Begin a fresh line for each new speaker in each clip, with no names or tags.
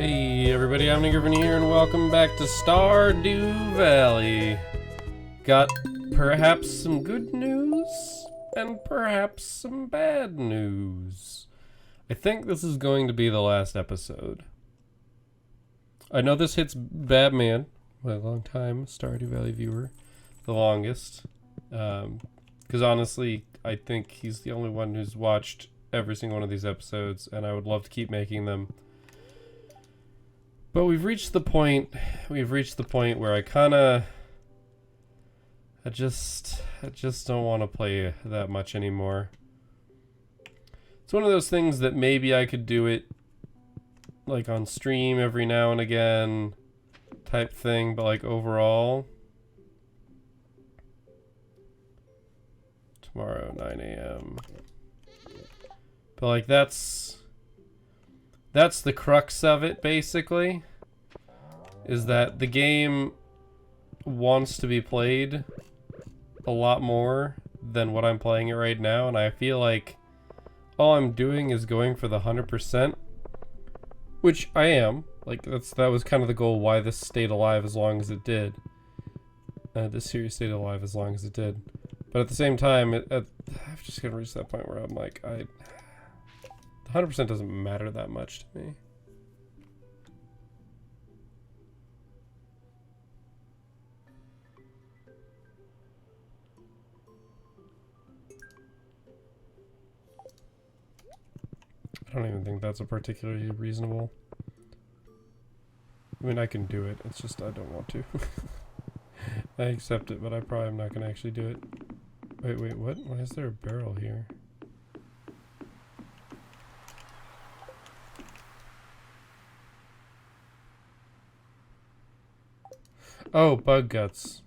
Hey everybody, I'm Griffin here and welcome back to Stardew Valley. Got perhaps some good news and perhaps some bad news. I think this is going to be the last episode. I know this hits Batman, my long time Stardew Valley viewer, the longest. Because honestly, I think he's the only one who's watched every single one of these episodes and I would love to keep making them. But we've reached the point where I just don't want to play that much anymore. It's one of those things that maybe I could do it like on stream every now and again type thing, but like overall, tomorrow 9 a.m. But like that's the crux of it, basically, is that the game wants to be played a lot more than what I'm playing it right now, and I feel like all I'm doing is going for the 100%, which I am. Like, that was kind of the goal, why this stayed alive as long as it did. This series stayed alive as long as it did. But at the same time, I've just gonna reach that point where I'm like, 100% doesn't matter that much to me. I don't even think that's a particularly reasonable. I mean, I can do it, it's just I don't want to. I accept it, but I probably am not going to actually do it. Wait, what? Why is there a barrel here? Oh, bug guts.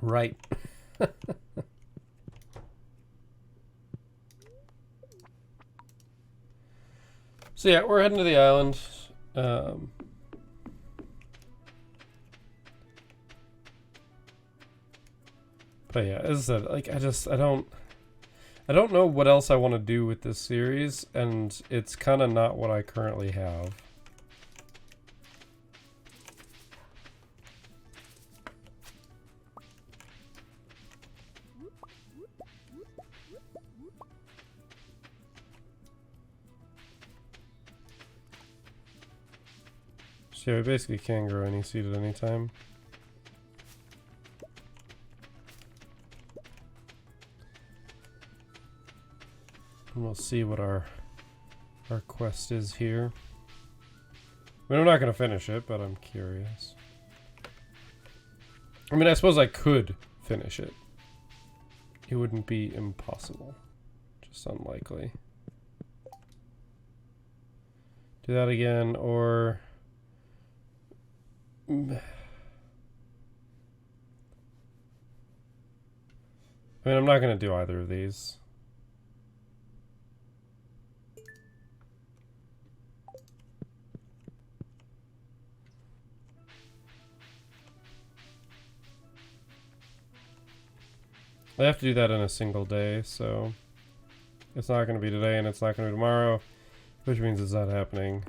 Right. So yeah, we're heading to the island. But yeah, as I said, like I don't know what else I want to do with this series, and it's kind of not what I currently have. So yeah, we basically can grow any seed at any time. And we'll see what our quest is here. I mean, I'm not going to finish it, but I'm curious. I mean, I suppose I could finish it. It wouldn't be impossible. Just unlikely. Do that again, or... I mean, I'm not going to do either of these. I have to do that in a single day, so it's not going to be today and it's not going to be tomorrow, which means it's not happening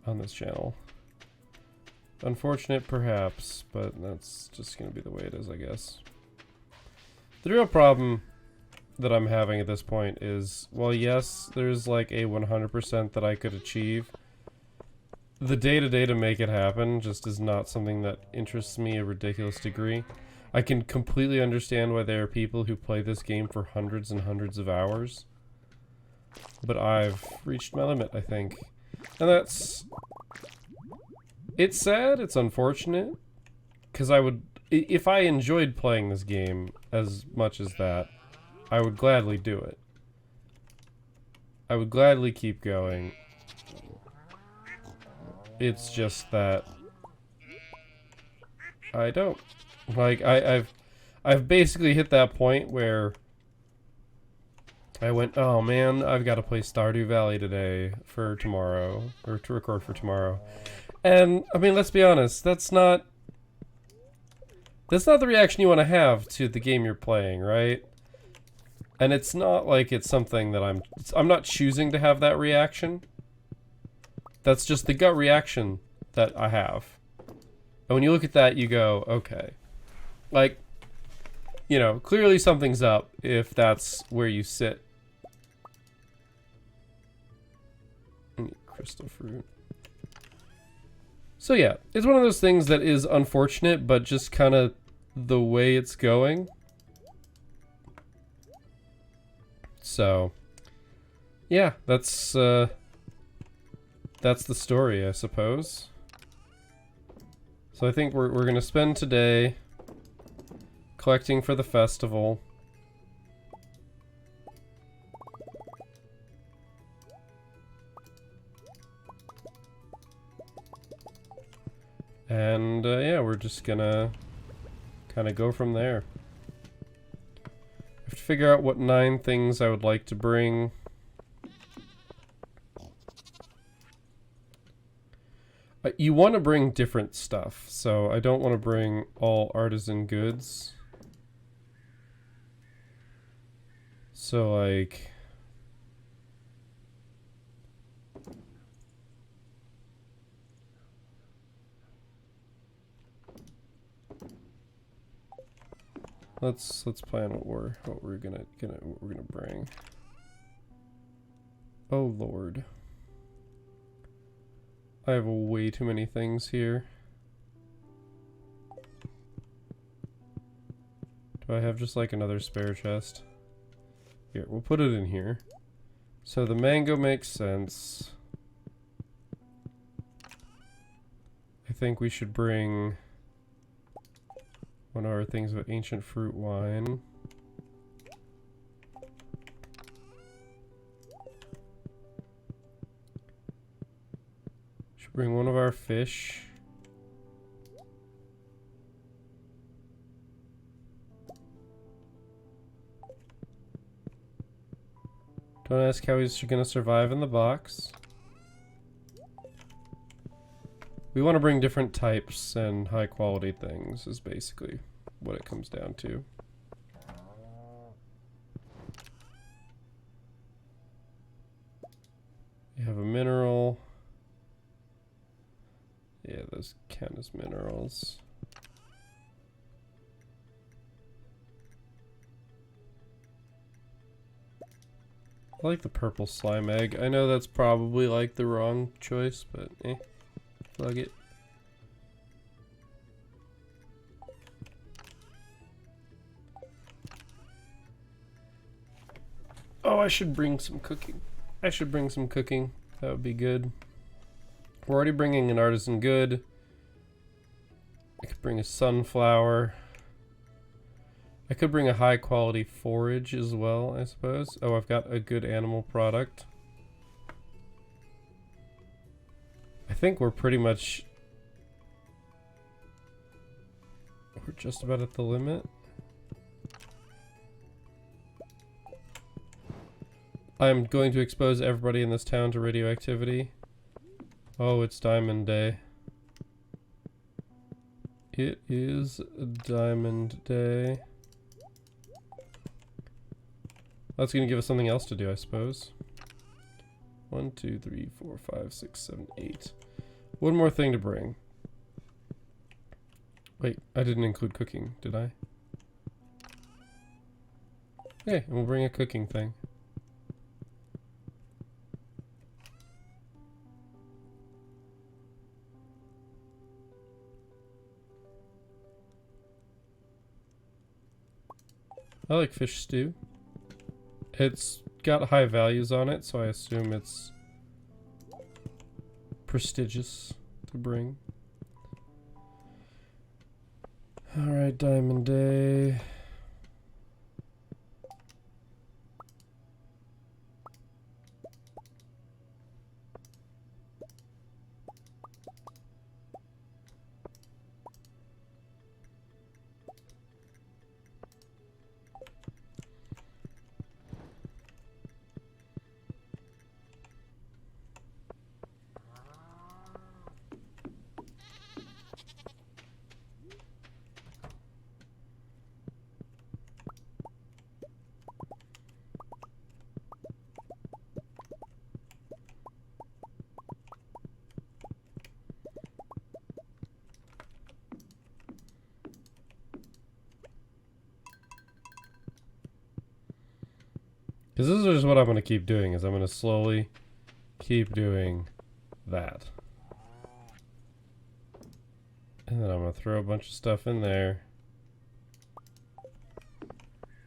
on this channel. Unfortunate, perhaps, but that's just going to be the way it is, I guess. The real problem that I'm having at this point is, well, yes, there's like a 100% that I could achieve. The day-to-day to make it happen just is not something that interests me a ridiculous degree. I can completely understand why there are people who play this game for hundreds and hundreds of hours. But I've reached my limit, I think. And that's... It's sad, it's unfortunate. Because if I enjoyed playing this game as much as that, I would gladly do it. I would gladly keep going. It's just that... I don't. Like, I've basically hit that point where I went, oh man, I've got to play Stardew Valley today for tomorrow, or to record for tomorrow. And, I mean, let's be honest, that's not the reaction you want to have to the game you're playing, right? And it's not like it's something that I'm not choosing to have that reaction. That's just the gut reaction that I have. And when you look at that, you go, okay. Like, you know, clearly something's up if that's where you sit. Crystal fruit. So yeah, it's one of those things that is unfortunate, but just kind of the way it's going. So, yeah, that's the story, I suppose. So I think we're gonna spend today collecting for the festival. And yeah, we're just gonna kind of go from there. I have to figure out what 9 things I would like to bring. You want to bring different stuff, so I don't want to bring all artisan goods. So like... Let's plan what we're gonna bring. Oh Lord. I have way too many things here. Do I have just like another spare chest? Here, we'll put it in here. So the mango makes sense. I think we should bring one of our things with ancient fruit wine. Should bring one of our fish. Don't ask how he's gonna survive in the box. We want to bring different types and high quality things is basically what it comes down to. You have a mineral. Yeah, those count as minerals. I like the purple slime egg. I know that's probably like the wrong choice, but eh. Plug it. Oh, I should bring some cooking. I should bring some cooking. That would be good. We're already bringing an artisan good. I could bring a sunflower. I could bring a high quality forage as well, I suppose. Oh, I've got a good animal product. I think we're pretty much... We're just about at the limit. I'm going to expose everybody in this town to radioactivity. Oh, it's Diamond Day. It is Diamond Day. That's going to give us something else to do, I suppose. 1, 2, 3, 4, 5, 6, 7, 8. One more thing to bring. Wait, I didn't include cooking, did I? Okay, and we'll bring a cooking thing. I like fish stew. It's got high values on it, so I assume it's prestigious to bring. Alright, Diamond Day. Because this is just what I'm going to keep doing, is I'm going to slowly keep doing that. And then I'm going to throw a bunch of stuff in there.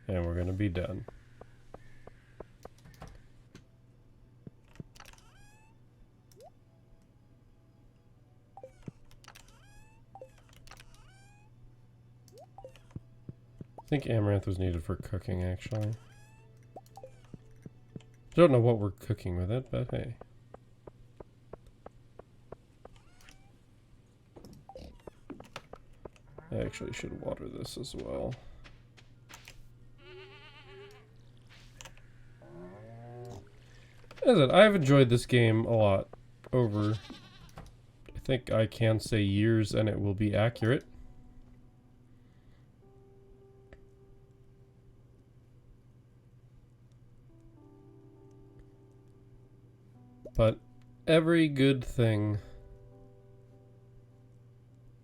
And we're going to be done. I think amaranth was needed for cooking, actually. Don't know what we're cooking with it, but hey. I actually should water this as well. As I said, I've enjoyed this game a lot over, I think I can say years, and it will be accurate. But every good thing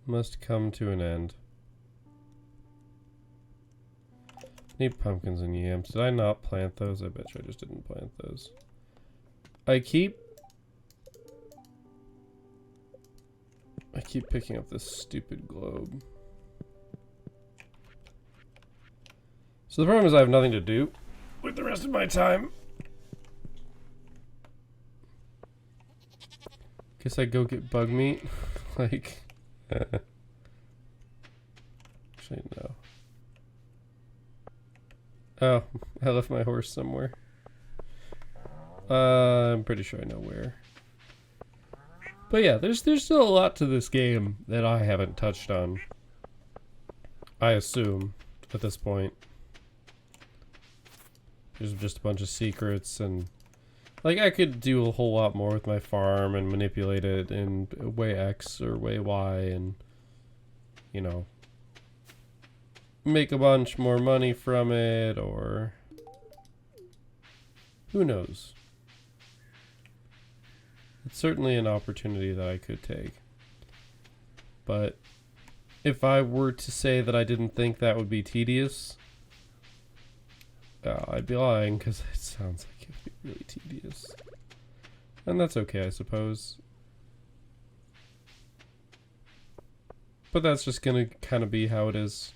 must come to an end. Need pumpkins and yams. Did I not plant those? I bet you I just didn't plant those. I keep picking up this stupid globe. So the problem is I have nothing to do with the rest of my time. Guess I go get bug meat. Like, actually no. Oh, I left my horse somewhere. I'm pretty sure I know where. But yeah, there's still a lot to this game that I haven't touched on. I assume at this point. There's just a bunch of secrets, and like I could do a whole lot more with my farm and manipulate it in way X or way Y, and you know, make a bunch more money from it, or who knows. It's certainly an opportunity that I could take. But if I were to say that I didn't think that would be tedious, I'd be lying, because it sounds like it would be really tedious. And that's okay, I suppose. But that's just gonna kind of be how it is.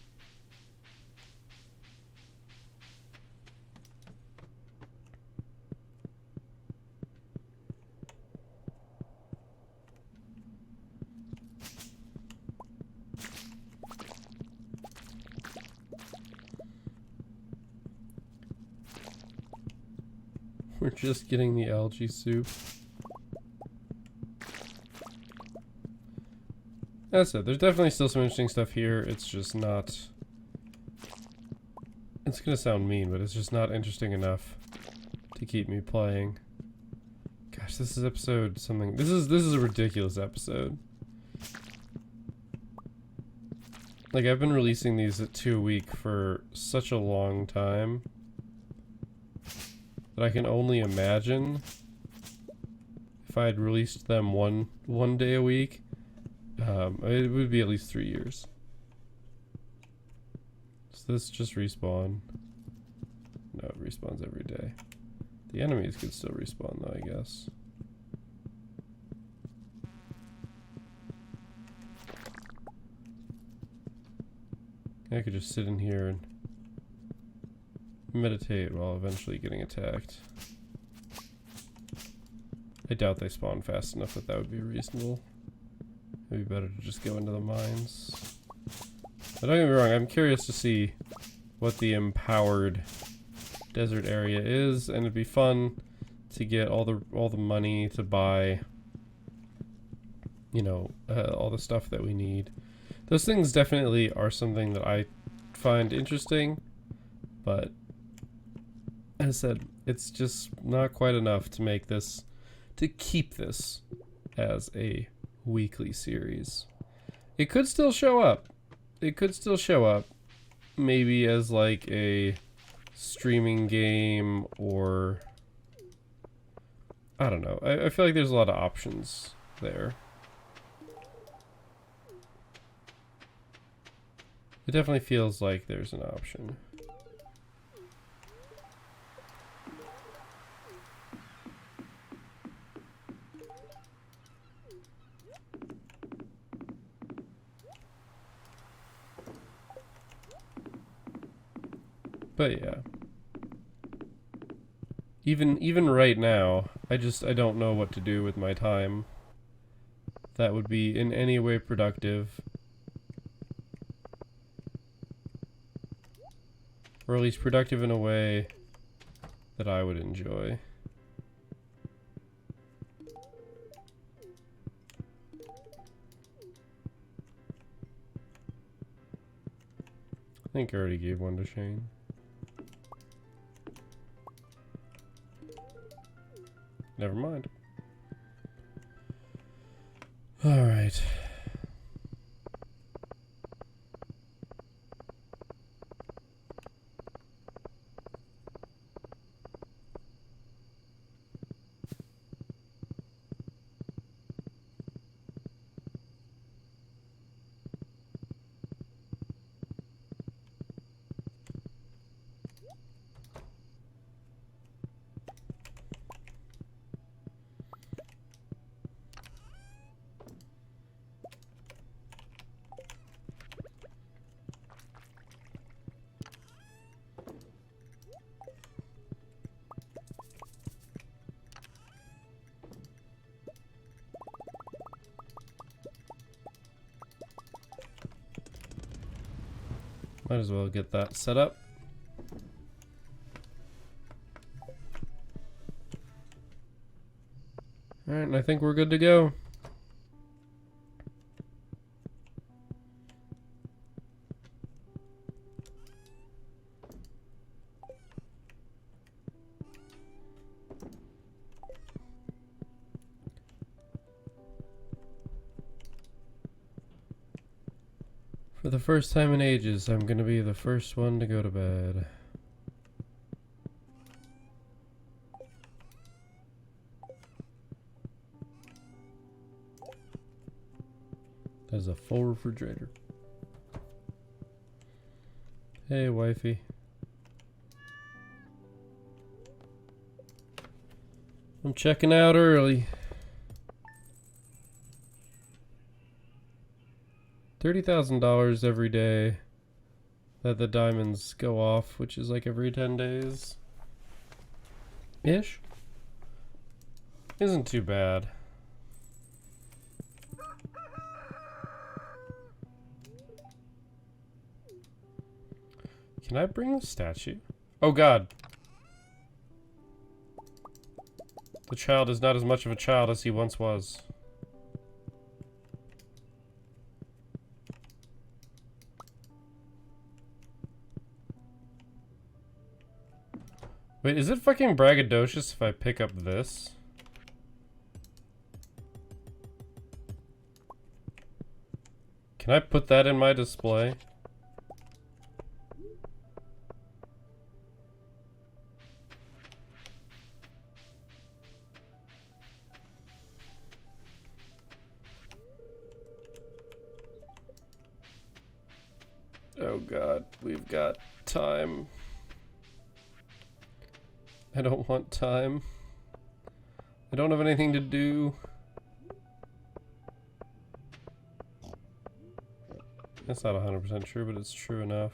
We're just getting the algae soup. That's it. There's definitely still some interesting stuff here. It's just not... It's gonna sound mean, but it's just not interesting enough to keep me playing. Gosh, this is episode something... This is a ridiculous episode. Like, I've been releasing these at 2 a week for such a long time that I can only imagine if I had released them one day a week, it would be at least 3 years. Does this just respawn? No, it respawns every day. The enemies could still respawn though, I guess. I could just sit in here and meditate while eventually getting attacked. I doubt they spawn fast enough that would be reasonable. It'd be better to just go into the mines. But don't get me wrong, I'm curious to see what the empowered desert area is, and it'd be fun to get all the money to buy, you know, all the stuff that we need. Those things definitely are something that I find interesting, but as I said, it's just not quite enough to make this, to keep this as a weekly series. It could still show up. It could still show up, maybe as like a streaming game, or I don't know. I feel like there's a lot of options there. It definitely feels like there's an option. But yeah. Even right now, I don't know what to do with my time that would be in any way productive. Or at least productive in a way that I would enjoy. I think I already gave one to Shane. Never mind. Alright. Might as well get that set up. Alright, and I think we're good to go. For the first time in ages, I'm gonna be the first one to go to bed. There's a full refrigerator. Hey, wifey. I'm checking out early. $30,000 every day that the diamonds go off, which is like every 10 days. Ish. Isn't too bad. Can I bring the statue? Oh god. The child is not as much of a child as he once was. Wait, is it fucking braggadocious if I pick up this? Can I put that in my display? Oh god, we've got time. I don't want time. I don't have anything to do. That's not 100% true, but it's true enough.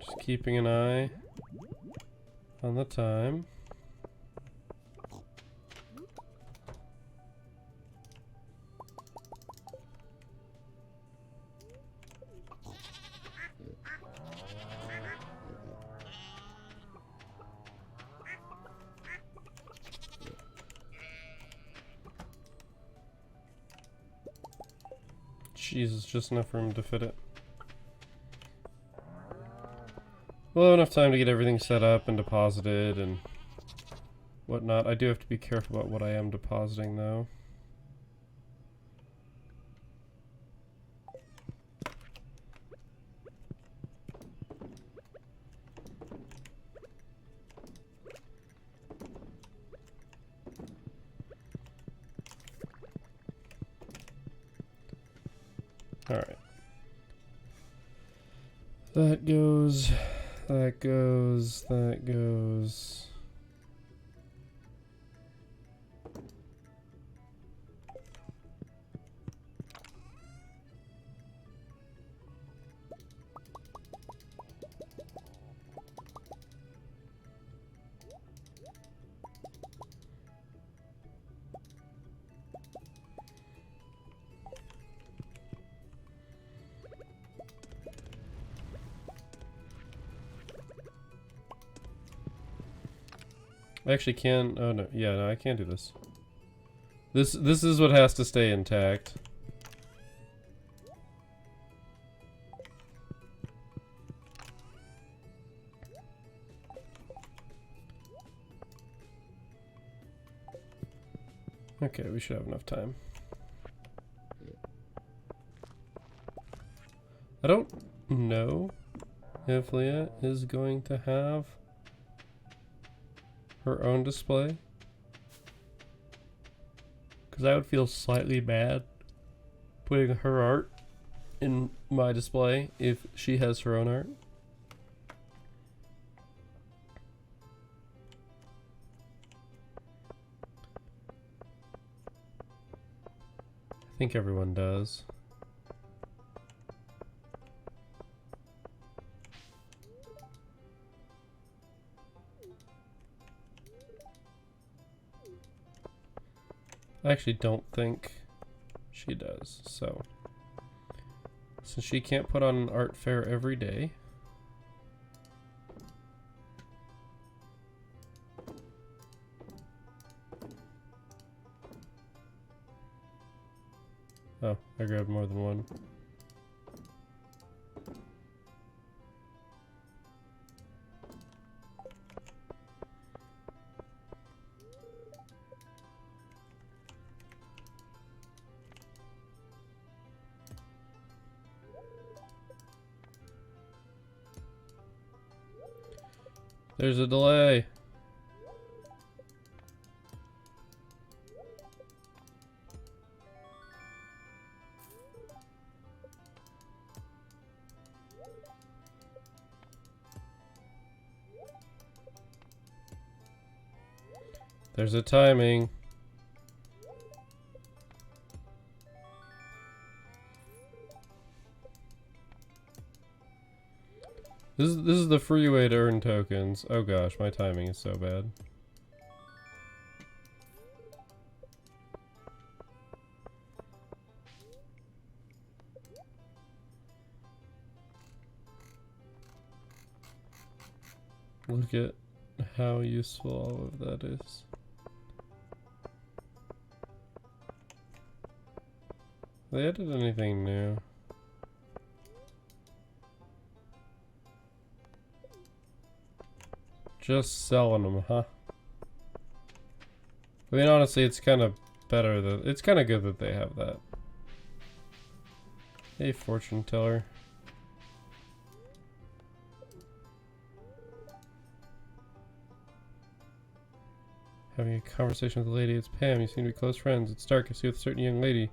Just keeping an eye on the time. Jesus, just enough room to fit it. We'll have enough time to get everything set up and deposited and whatnot. I do have to be careful about what I am depositing, though. Alright. That goes, that goes, that goes. I actually can. Oh no, yeah, no, I can't do this. This is what has to stay intact. Okay, we should have enough time. I don't know if Leah is going to have her own display. Because I would feel slightly bad putting her art in my display if she has her own art. I think everyone does. I actually don't think she does, so since she can't put on an art fair every day, oh, I grabbed more than one. There's a delay. There's a timing. This is the free way to earn tokens. Oh gosh, my timing is so bad. Look at how useful all of that is. They added anything new? Just selling them, huh? I mean, honestly, it's kind of better that it's kind of good that they have that. Hey, fortune teller. Having a conversation with a lady. It's Pam. You seem to be close friends. It's dark. I see with a certain young lady.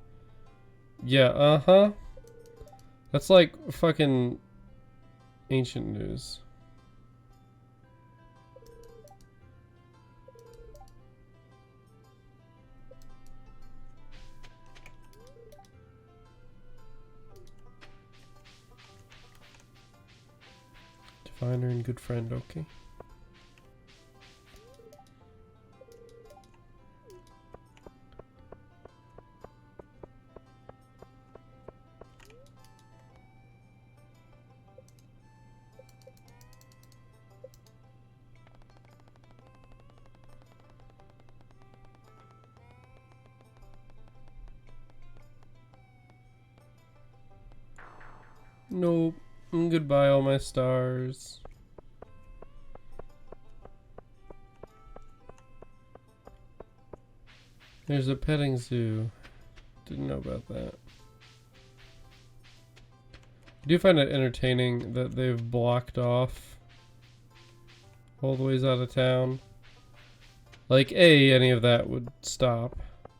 Yeah, uh-huh. That's like fucking ancient news. Diviner and good friend, okay. Nope. Goodbye, all my stars. There's a petting zoo. Didn't know about that. I do find it entertaining that they've blocked off all the ways out of town. Like, any of that would stop.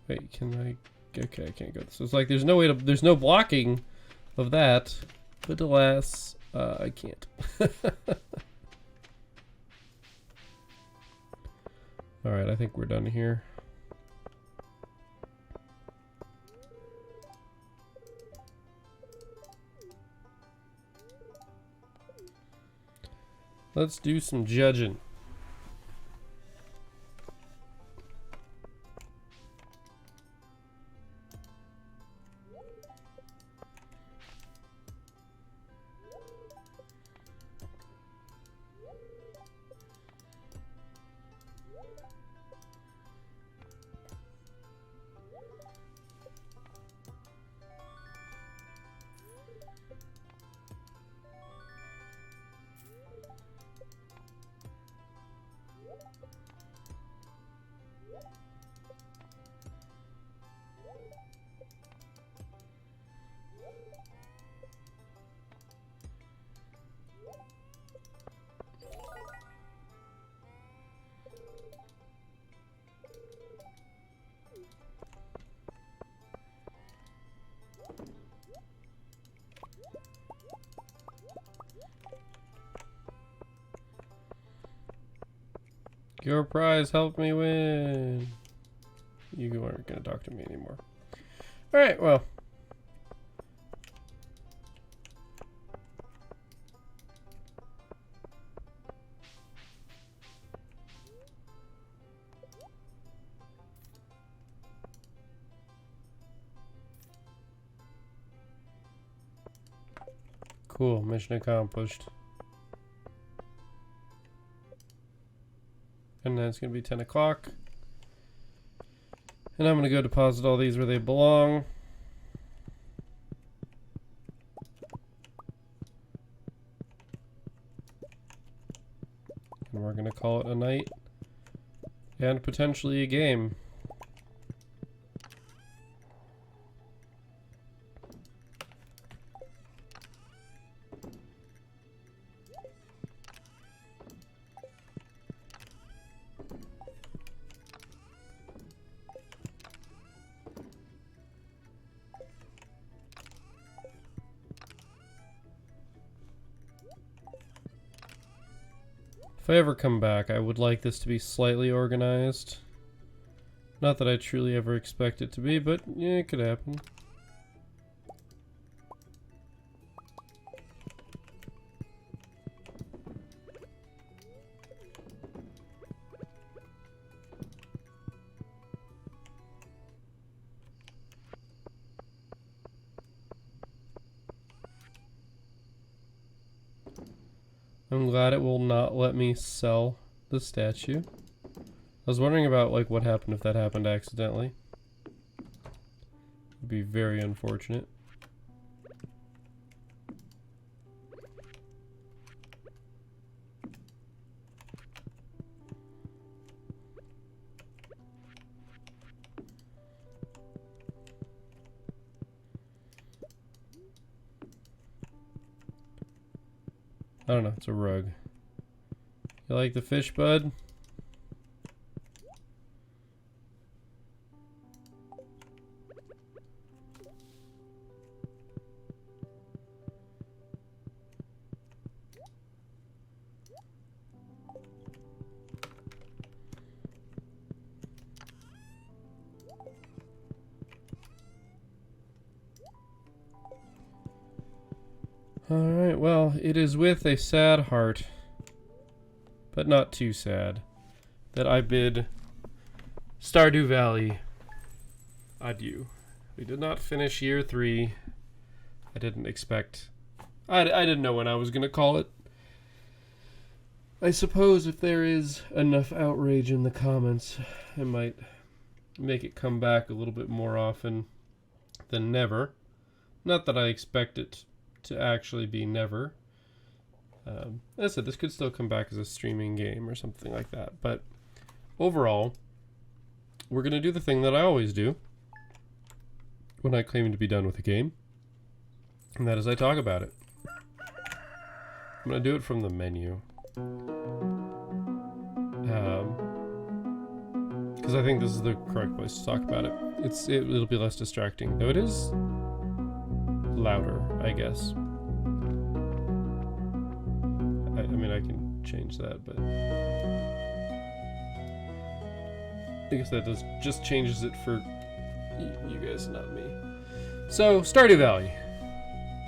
Wait, can I? Okay, I can't go. So it's like there's no way to. There's no blocking of that. But alas, I can't. Alright, I think we're done here. Let's do some judging. Your prize helped me win. You aren't going to talk to me anymore. Alright, well. Cool, mission accomplished. And then it's going to be 10 o'clock. And I'm going to go deposit all these where they belong. And we're going to call it a night. And potentially a game. If I ever come back, I would like this to be slightly organized. Not that I truly ever expect it to be, but yeah, it could happen. I'm glad it will not let me sell the statue. I was wondering about like what happened if that happened accidentally. It'd be very unfortunate. I don't know, it's a rug. You like the fish, bud? Alright, well, it is with a sad heart, but not too sad, that I bid Stardew Valley adieu. We did not finish year 3. I didn't expect... I didn't know when I was going to call it. I suppose if there is enough outrage in the comments, I might make it come back a little bit more often than never. Not that I expect it to actually be never. As I said, this could still come back as a streaming game or something like that. But overall, we're going to do the thing that I always do when I claim to be done with a game. And that is I talk about it. I'm going to do it from the menu. Because I think this is the correct place to talk about it. It'll be less distracting. Though it is louder, I guess. I mean, I can change that, but I guess that just changes it for you guys, not me. So, Stardew Valley.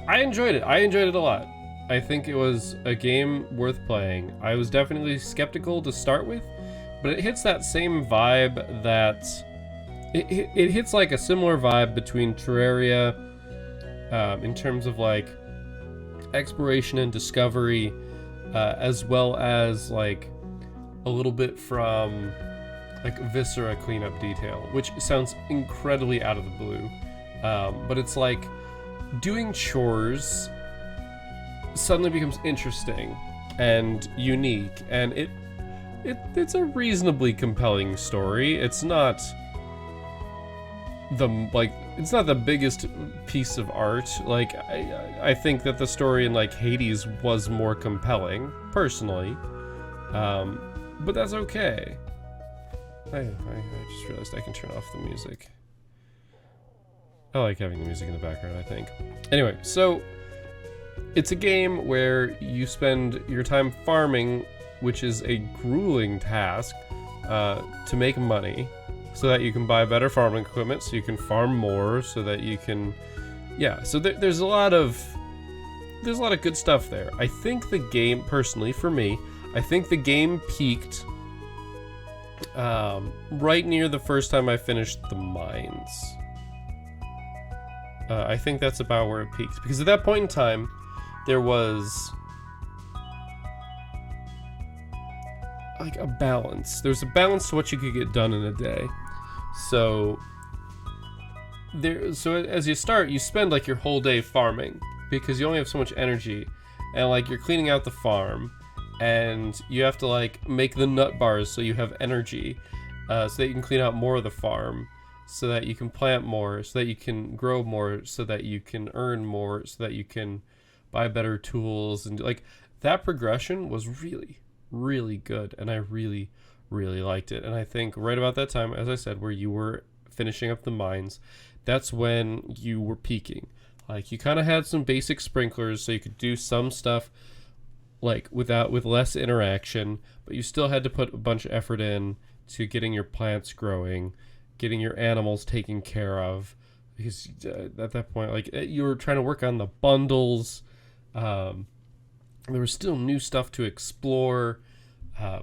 I enjoyed it. I enjoyed it a lot. I think it was a game worth playing. I was definitely skeptical to start with, but it hits that same vibe that... It hits like a similar vibe between Terraria, in terms of like exploration and discovery, as well as like a little bit from like Viscera Cleanup Detail, which sounds incredibly out of the blue. But it's like doing chores suddenly becomes interesting and unique, and it's a reasonably compelling story. It's not the biggest piece of art. Like I think that the story in like Hades was more compelling personally, but that's okay. I just realized I can turn off the music. I like having the music in the background, I think. Anyway, so it's a game where you spend your time farming, which is a grueling task, to make money so that you can buy better farming equipment, so you can farm more, so that you can... Yeah, so there's a lot of good stuff there. I think the game, personally, for me, I think the game peaked right near the first time I finished the mines. I think that's about where it peaked, because at that point in time, there was like a balance. There was a balance to what you could get done in a day. So as you start, you spend like your whole day farming because you only have so much energy, and like you're cleaning out the farm, and you have to like make the nut bars so you have energy, so that you can clean out more of the farm, so that you can plant more, so that you can grow more, so that you can earn more, so that you can buy better tools. And like that progression was really, really good, and I really, really liked it. And I think right about that time, as I said, where you were finishing up the mines, that's when you were peaking. Like you kind of had some basic sprinklers so you could do some stuff like with less interaction, but you still had to put a bunch of effort in to getting your plants growing, getting your animals taken care of, because at that point, like you were trying to work on the bundles. There was still new stuff to explore.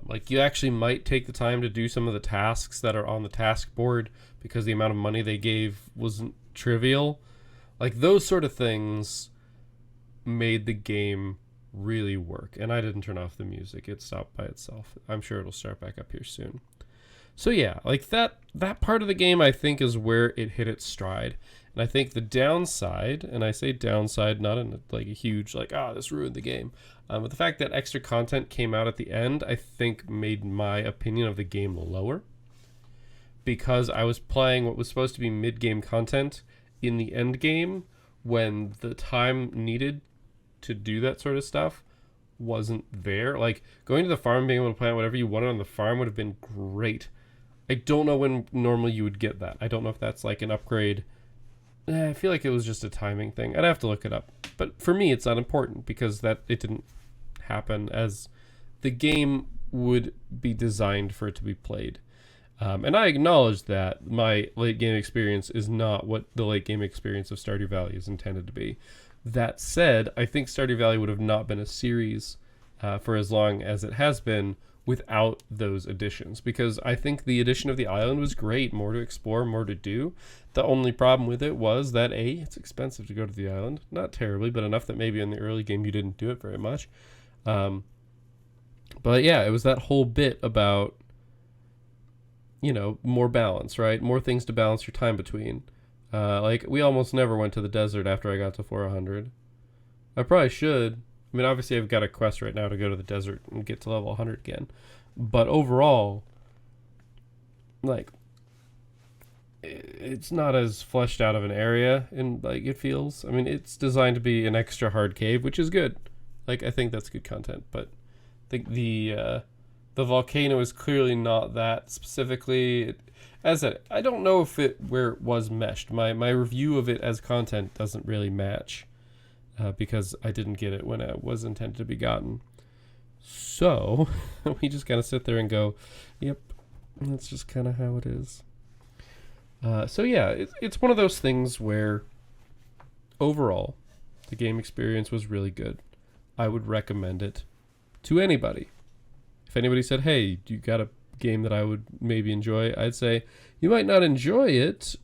Like you actually might take the time to do some of the tasks that are on the task board because the amount of money they gave wasn't trivial. Like those sort of things made the game really work. And I didn't turn off the music. It stopped by itself. I'm sure it'll start back up here soon. So yeah, like that part of the game I think is where it hit its stride. And I think the downside, and I say downside not in like a huge like, this ruined the game, but the fact that extra content came out at the end, I think made my opinion of the game lower, because I was playing what was supposed to be mid-game content in the end game when the time needed to do that sort of stuff wasn't there. Like going to the farm, being able to plant whatever you wanted on the farm would have been great. I don't know when normally you would get that. I don't know if that's like an upgrade. I feel like it was just a timing thing. I'd have to look it up. But for me, it's not important because it didn't happen as the game would be designed for it to be played. And I acknowledge that my late game experience is not what the late game experience of Stardew Valley is intended to be. That said, I think Stardew Valley would have not been a series for as long as it has been without those additions, because I think the addition of the island was great. More to explore, more to do. The only problem with it was that it's expensive to go to the island. Not terribly, but enough that maybe in the early game you didn't do it very much. But yeah, it was that whole bit about, more balance, right? More things to balance your time between. Like we almost never went to the desert after I got to 400. I probably should. I mean, obviously I've got a quest right now to go to the desert and get to level 100 again. But overall, like, it's not as fleshed out of an area, and like it feels. I mean, it's designed to be an extra hard cave, which is good. Like, I think that's good content. But I think the volcano is clearly not that specifically. As I said, I don't know if where it was meshed. My review of it as content doesn't really match. Because I didn't get it when it was intended to be gotten. So, we just kind of sit there and go, yep, that's just kind of how it is. So yeah, it's one of those things where, overall, the game experience was really good. I would recommend it to anybody. If anybody said, hey, you got a game that I would maybe enjoy, I'd say, you might not enjoy it,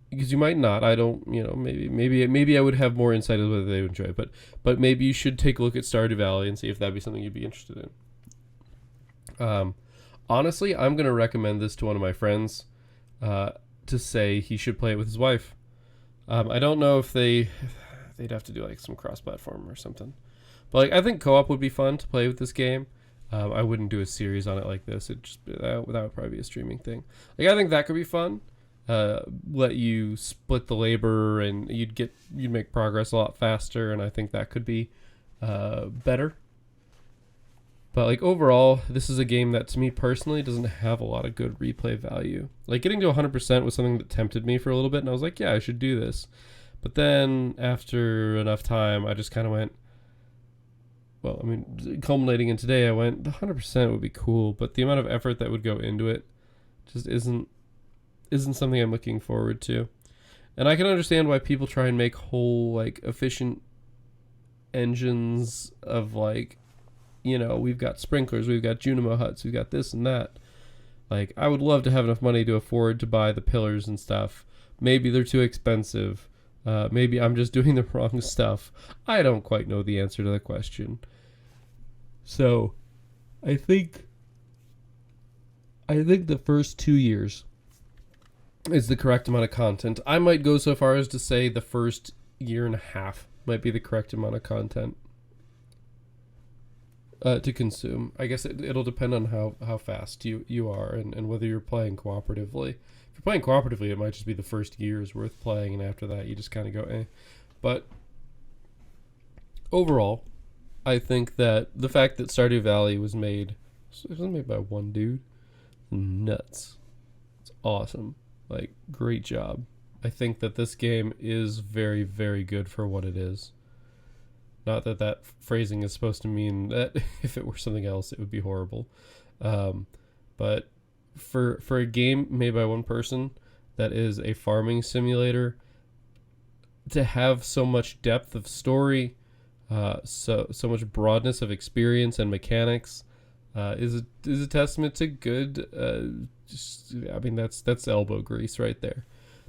because you might not. I don't, maybe I would have more insight as whether they would enjoy it, but maybe you should take a look at Stardew Valley and see if that'd be something you'd be interested in. Um, honestly, I'm gonna recommend this to one of my friends to say he should play it with his wife. I don't know if they'd have to do like some cross-platform or something, but like I think co-op would be fun to play with this game. I wouldn't do a series on it like this. It just that would probably be a streaming thing. Like I think that could be fun. Let you split the labor and you'd make progress a lot faster, and I think that could be better. But like overall, this is a game that to me personally doesn't have a lot of good replay value. Like getting to 100% was something that tempted me for a little bit, and I was like, yeah, I should do this. But then after enough time, I just kind of went, well, I mean, culminating in today, I went, 100% would be cool, but the amount of effort that would go into it just isn't something I'm looking forward to. And I can understand why people try and make whole like efficient engines of like, you know, we've got sprinklers, we've got Junimo huts, we've got this and that. Like, I would love to have enough money to afford to buy the pillars and stuff. Maybe they're too expensive. Maybe I'm just doing the wrong stuff. I don't quite know the answer to the question. So, I think the first 2 years is the correct amount of content. I might go so far as to say the first year and a half might be the correct amount of content to consume. I guess it'll depend on how fast you are and whether you're playing cooperatively. If you're playing cooperatively, it might just be the first year is worth playing, and after that, you just kind of go, eh. But overall, I think that the fact that Stardew Valley was made, it wasn't made by one dude, nuts. It's awesome. Like, great job. I think that this game is very, very good for what it is. Not that that phrasing is supposed to mean that if it were something else, it would be horrible. But for a game made by one person that is a farming simulator, to have so much depth of story, so much broadness of experience and mechanics, is a testament to good. I mean, that's elbow grease right there.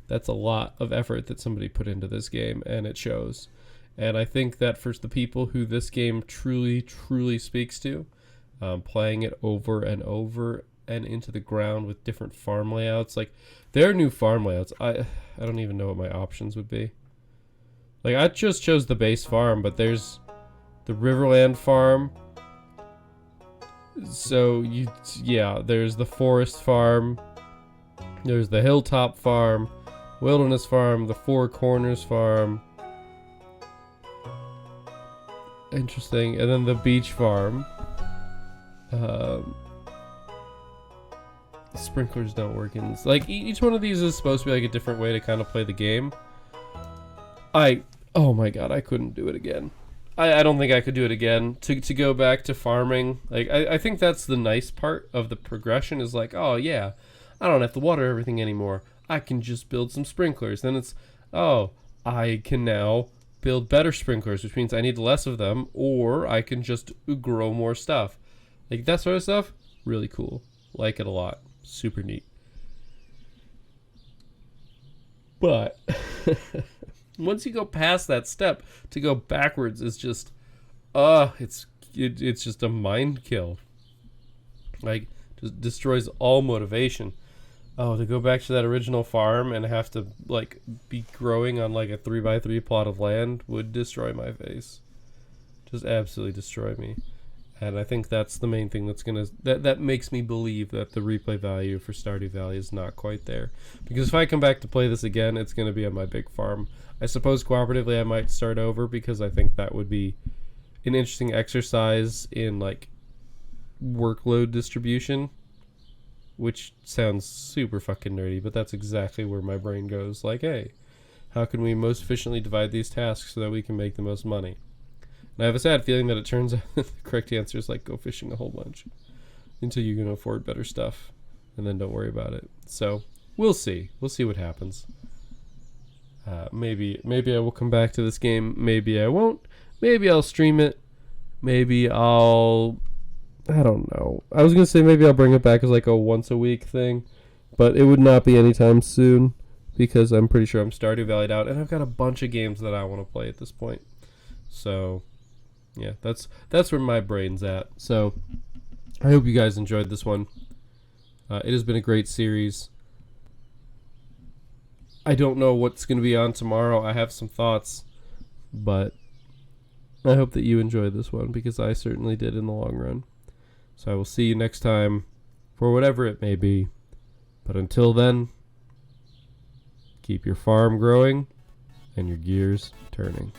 That's a lot of effort that somebody put into this game, and it shows. And I think that for the people who this game truly, truly speaks to, playing it over and over and into the ground with different farm layouts, like there are new farm layouts. I don't even know what my options would be. Like I just chose the base farm, but there's the Riverland farm. So there's the forest farm. There's the hilltop farm, wilderness farm, the Four Corners farm. Interesting. And then the beach farm. Sprinklers don't work in this. Like each one of these is supposed to be like a different way to kind of play the game. Oh my god, I couldn't do it again. I don't think I could do it again. To go back to farming, like I think that's the nice part of the progression is like, oh yeah, I don't have to water everything anymore. I can just build some sprinklers. Then it's, oh, I can now build better sprinklers, which means I need less of them, or I can just grow more stuff. Like that sort of stuff, really cool. Like it a lot. Super neat. But once you go past that step, to go backwards is just, it's just a mind kill. Like, just destroys all motivation. Oh, to go back to that original farm and have to like be growing on like a 3x3 plot of land would destroy my face. Just absolutely destroy me. And I think that's the main thing that makes me believe that the replay value for Stardew Valley is not quite there. Because if I come back to play this again, it's going to be on my big farm. I suppose cooperatively I might start over because I think that would be an interesting exercise in like workload distribution, which sounds super fucking nerdy, but that's exactly where my brain goes. Like, hey, how can we most efficiently divide these tasks so that we can make the most money? And I have a sad feeling that it turns out the correct answer is like go fishing a whole bunch until you can afford better stuff, and then don't worry about it. So we'll see. We'll see what happens. Maybe I will come back to this game. Maybe I won't. Maybe I'll stream it. Maybe I don't know. I was going to say maybe I'll bring it back as like a once a week thing, but it would not be anytime soon because I'm pretty sure I'm Stardew Valley'd out, and I've got a bunch of games that I want to play at this point. So, yeah, that's where my brain's at. So, I hope you guys enjoyed this one. It has been a great series. I don't know what's going to be on tomorrow. I have some thoughts, but I hope that you enjoyed this one because I certainly did in the long run. So I will see you next time for whatever it may be. But until then, keep your farm growing and your gears turning.